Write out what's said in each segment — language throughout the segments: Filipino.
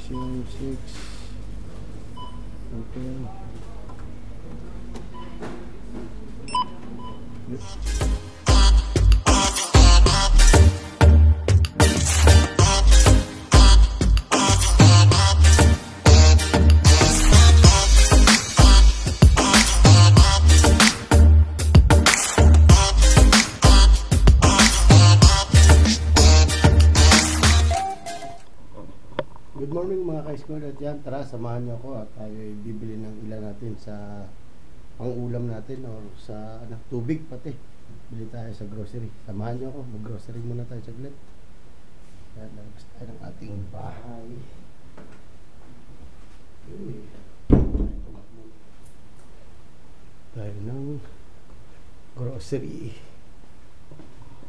6. Okay. Good morning mga ka-school at yan, tara samahan nyo ako at tayo ay bibili ng ilan natin sa pang-ulam natin or sa tubig pati. Bili tayo sa grocery. Samahan nyo ako, mag-grocery muna tayo saglit. Yan, labas tayo ng ating bahay. Tayo ng grocery.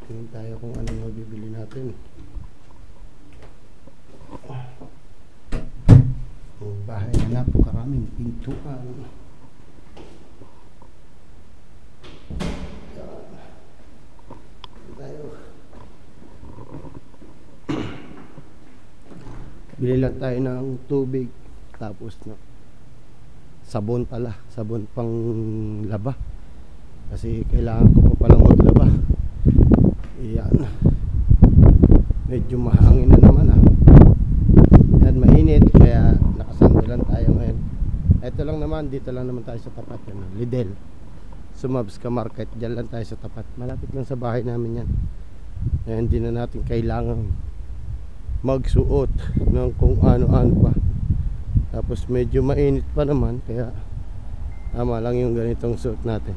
Tingnan tayo kung ano yung bibili natin. Ang bahay na napakaraming pintuan. Tayo. Bili lang tayo ng tubig. Tapos na sabon pala. Sabon pang laba. Kasi kailangan ko pa palang maglaba. Iyan. Medyo mahangin na naman Yan, mainit. Kaya nakasandalan tayo ngayon. Ito lang naman, dito lang naman tayo sa tapat yan, Lidl Sumabs ka market, dyan lang tayo sa tapat. Malapit lang sa bahay namin yan. Kaya hindi na natin kailangan magsuot ng kung ano-ano pa. Tapos medyo mainit pa naman, kaya tama lang yung ganitong suot natin.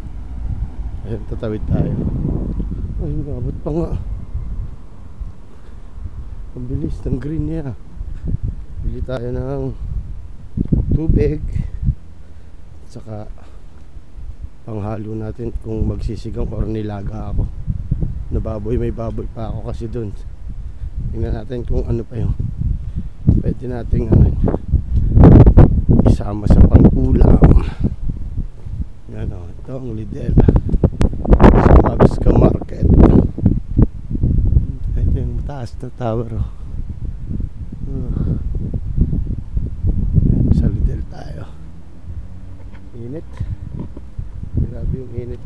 Ayun, tatawid tayo. Ay, abot pa nga. Ang bilis ng green niya. Bili tayo ng tubig at saka panghalo natin kung magsisigang or nilaga ako na baboy. May baboy pa ako kasi dun. Tingnan natin kung ano pa yung pwede nating isama sa pang-ulam. Yan o, ito ang Lidl Sumabs ka market. Ito yung mataas na tower sa Lidl tayo. Init. Grabe yung init.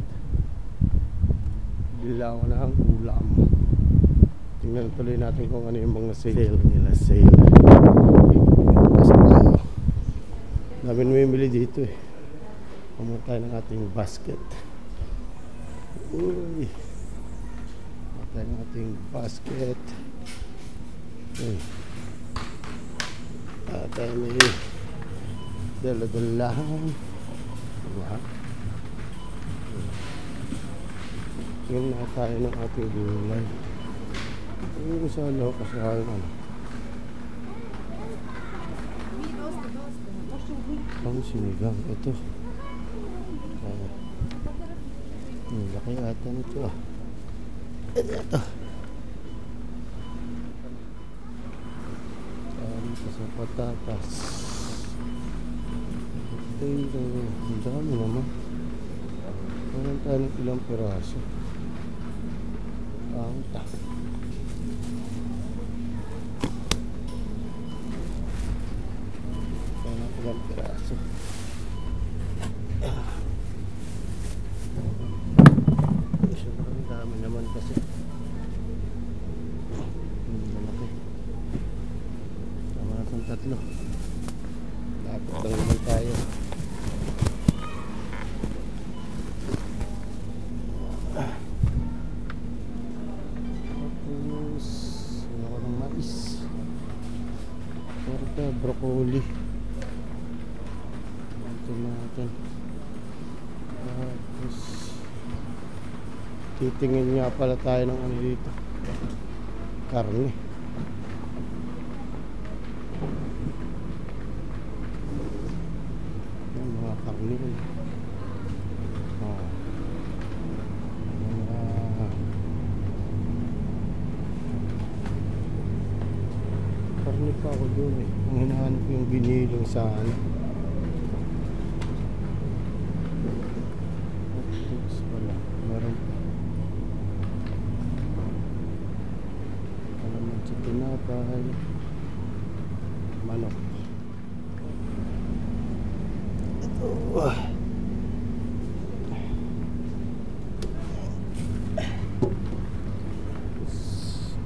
Bila ko na ang ulam. Tingnan tuloy natin kung ano yung mga sale nila. Sale. Pasok tayo. Dami namimili dito Pumunta tayo ng ating basket. Uy. Pumunta tayo ng ating basket. Tayo may dala-dalahan. Tingnan na tayo ng ating gulay. Yung sa lokas na pang sinigang. Ito laki ata nito ito sa patatas. Ito ang dami naman. Parang tayo ng ilang piraso. Ang ilang piraso. Sobrang dami naman kasi. Malaki. Tama natin tatlo. Lapit lang naman tayo. Tapos ano ko ng mais. Torta, broccoli. Ito natin. Tapos titingin nga pala tayo ng ano dito. Karne. Yan mga karne. Karne pa ako doon Ang hinahanap yung biniling sa pala. Meron pa. Alaman sa tinapay. manok. Ito.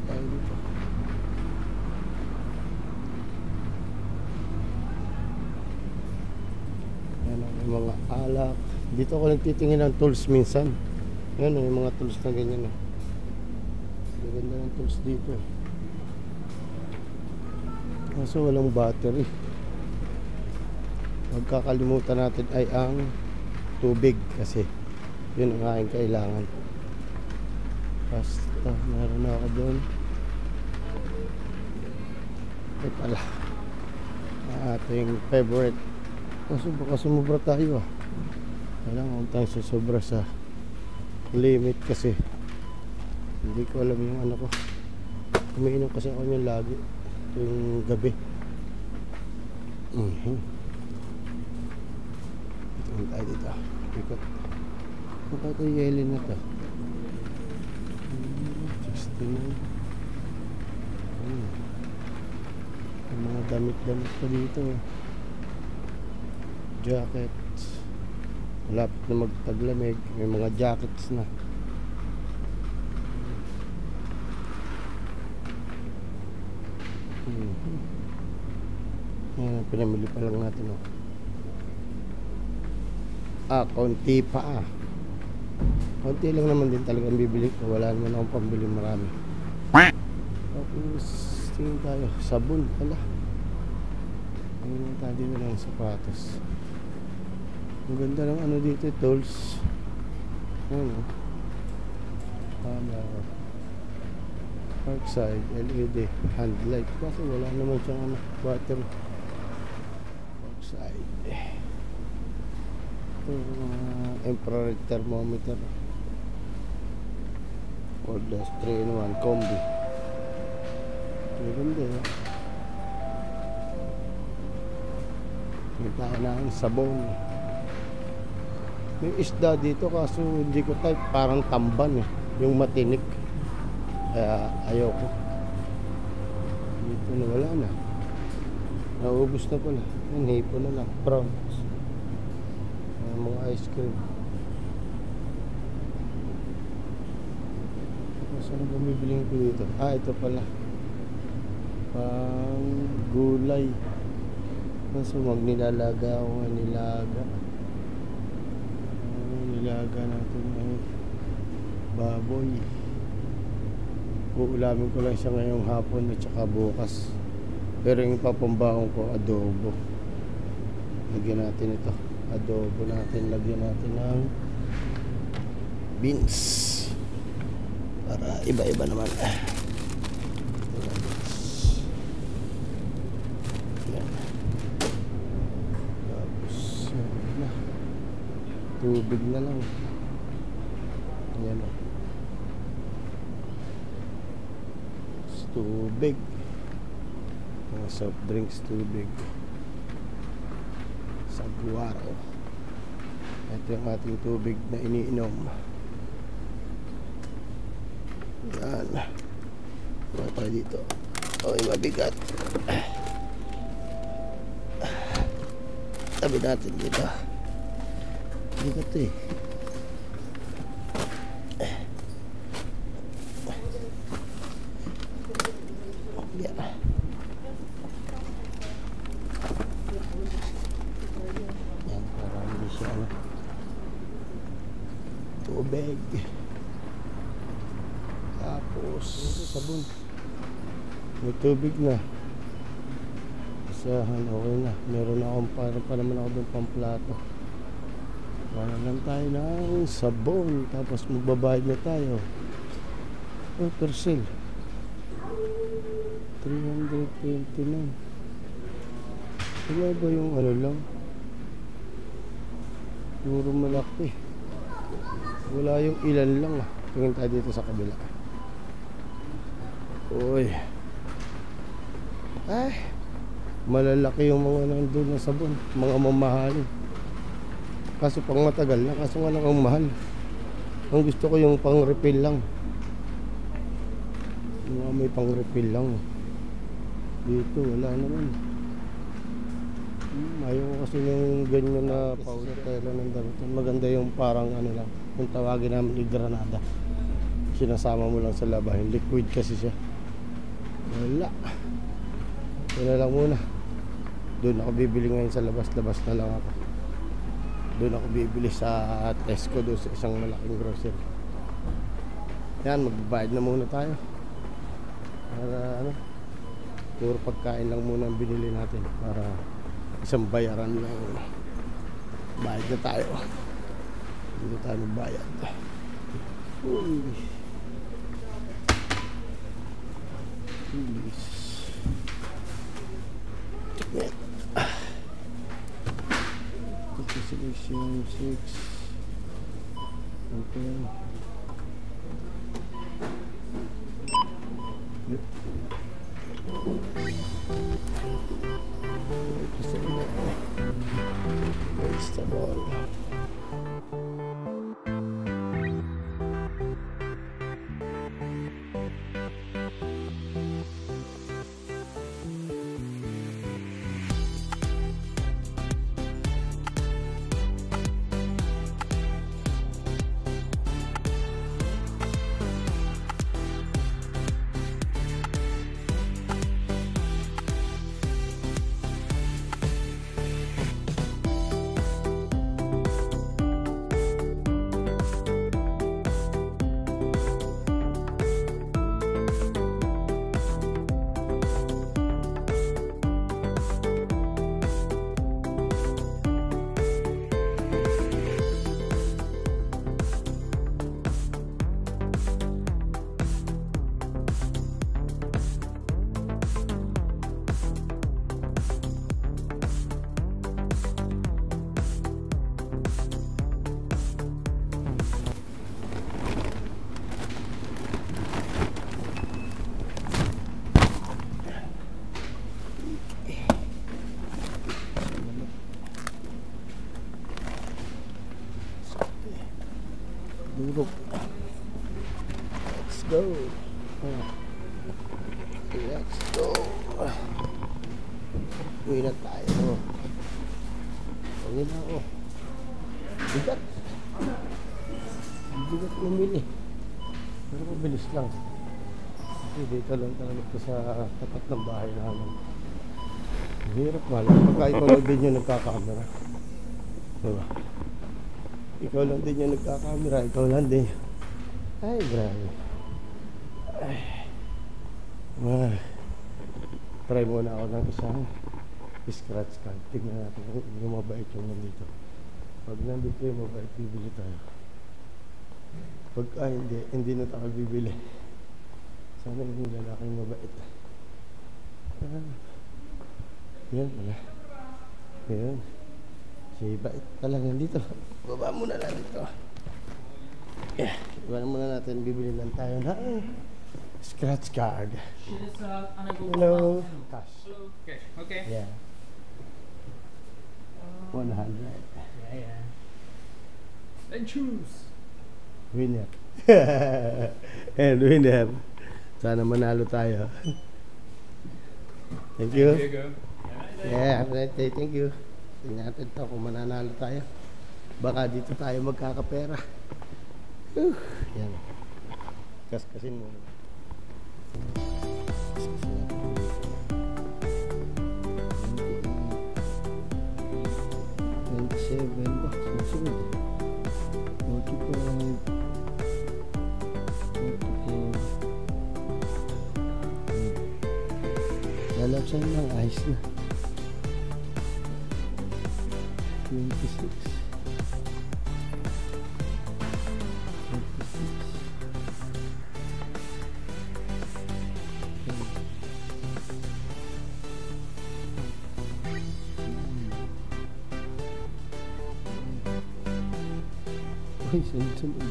Tayo dito. Yan ang mga alak. Dito ako nagtitingin ng tools minsan. Yan o, yung mga tools na ganyan o. Maganda ng tools dito. Kaso walang battery. Magkakalimutan natin ay ang tubig kasi yun ang aking kailangan. Basta meron na ako doon. Ito pala ating favorite. Kaso baka sumubra tayo ah. Kailangan tayo susobra sa limit kasi hindi ko alam yung ano ko. Umiinom kasi ako niyan lagi yung gabi. Ito tayo dito. Ikot. Ito ito yung yellow na to. 69. Yung mga damit-damit pa dito. Jackets. Malapit na magtaglamig. May mga jackets na. Yan, pinamili pa lang natin oh. Konti pa ah. Konti lang naman din talagang bibili ko. Wala naman akong pambili marami. Tapos tingin tayo. Sabon pala. Tingin tayo dito ng sapatos. Ang ganda ng ano dito, tools. Ayan o. Parkside, LED, handlight. Kasi wala naman siyang ano, battery. Parkside. Ito infrared thermometer. Cordless 3-in-1 combi. Ang ganda yun. Kita na ang sabon. May isda dito kaso hindi ko type, parang tamban eh, yung matinik. Kaya ayoko. Dito na wala na. Naubos na pala. Yan, hipo na lang. Prawns. Mga ice cream. Saan ba bibiling ko dito? Ito pala. Pang gulay. Kaso magnilalaga ako nga nilaga. Nilaga natin ay baboy. Uulamin ko lang siya ngayong hapon at saka bukas. Pero yung papambahon ko adobo. Lagyan natin ito. Adobo natin. Lagyan natin ng beans. Para iba-iba naman. Tubig na lang. Ayan o. Tubig. Mga soft drinks, tubig. Saguaro. Ito yung ating tubig na iniinom. Yan. Mga tayo dito. Oy, mabigat. Tabi natin dito. Bigat eh. Yeah. Yan, para hindi siya ano. Tubig. Tapos sabon. May tubig na. Isahan, okay na. Meron akong parang pa naman ako doon pamplato. Wala lang tayo ng sabon. Tapos magbabayad na tayo. Oh, persil 329. Wala ba yung ano lang? Puro malaki. Wala yung ilan lang ah. Tingin tayo dito sa kabila. Uy. Ay, malalaki yung mga nandun na sabon. Mga mamahalin. Kaso pang matagal na. Kaso nga lang ang mahal. Ang gusto ko yung pang refill lang. Yung may pang refill lang. Dito wala naman. Ayoko kasi yung ganyan na powder tela ng damit. Maganda yung parang ano lang, yung tawagin namin yung granada. Sinasama mo lang sa labahin. Liquid kasi siya. Wala. Wala lang muna. Doon ako bibili ngayon sa labas. Labas na lang ako. Doon ako bibili sa Tesco, doon sa isang malaking grocery. Yan, magbabayad na muna tayo. Para ano, puro pagkain lang muna ang binili natin. Para isang bayaran lang. Bayad na tayo. Hindi na tayo magbayad. Uy. Bilis. Check. Selection 6. Okay. Yep. Vegetable. Durog. Let's go. Let's go. Uwi na tayo. Uwi na ako. Bigat. Bigat lumili. Pero mabilis lang. Kasi dito lang talaga ito sa tapat ng bahay namin. Hirap nga lang. Pagka ikaw lang din yung nagkakamera. Diba? Ikaw lang din yung nagkakamera. Ikaw lang din. Ay, grabe. Ay. Try muna ako ng isang scratch card. Tignan natin kung yung mabait yung nandito. Pag nandito yung mabait, bibili tayo. Pag hindi na tayo bibili. Sana yung lalaking mabait. Yan pala. Yan. Si bait talaga dito. Baba muna natin ito. Yeah. Baba muna natin. Bibili lang tayo ng scratch card. Hello. Cash. Hello. Cash. Okay. Yeah. 100. Yeah. Then choose. Winner. And winner. Sana manalo tayo. Thank you. There you go. Yeah, thank you. Tingnan natin ito kung mananalo tayo. Baka dito tayo magkakapera. Yan. Kaskasin mo. Kaskasin natin. 27 ba? Susunod. 45. 44. Lalapsan ng ice na. 26. 26. Uy, sunod-sunod.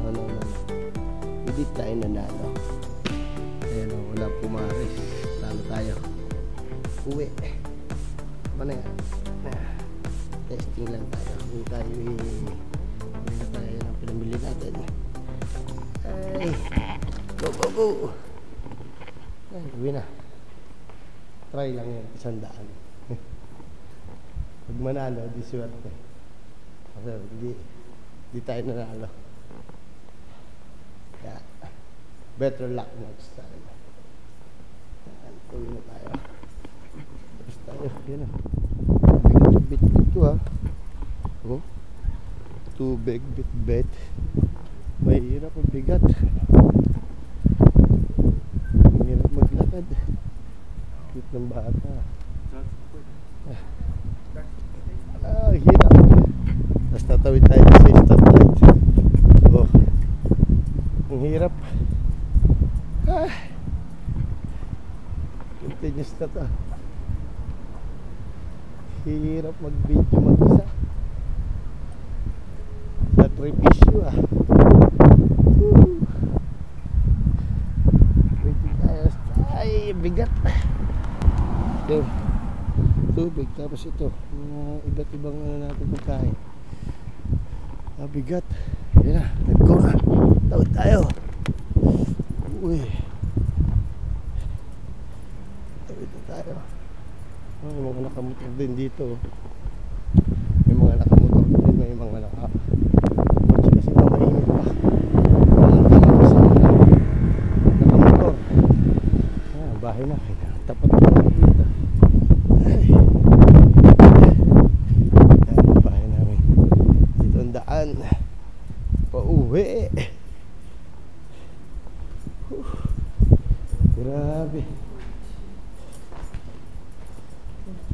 Wala. No. Edit tayo tayo nanalo. Ayan o, wala pumaris. Talo tayo. Uwi. Ano yan? Testing lang tayo. Kung tayo uwi na tayo ng pinamili natin. Ay, go go go. Ay, uwi na. Try lang yan, 100. Pag manalo, di swerte. Kasi di tayo nanalo. Kaya, better luck next time. Uwi na tayo. Tapos tayo, yun o. Bit-bit ko ha. Oh. Tubig, bit-bit. Mahirap ang bigat. Mahirap maglakad. Cute ng bata. Hirap. Tapos tatawid tayo sa stoplight. Oh. Ang hirap. Continuous na to. Hirap mag-video mag-isa. Sakripisyo Waiting tayo. Ay, bigat. Okay. Tubig, tapos ito iba't ibang natin pagkain. Bigat. Yan na, let's go na. Tawid tayo. Uy, tawid na tayo. May mga nakamotor din dito. May mga nakamotor din. May mga kasi mainit pa. Nakamotor. Bahay na. Tapat na dito. Ay, yan, bahay namin. Dito ang daan. Pauwi. Grabe.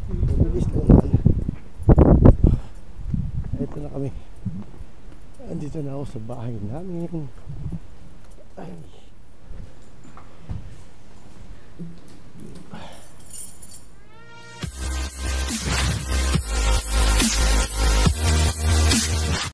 Mabilis lang naman. Ito na kami. Andito na ako sa bahay namin. Ay.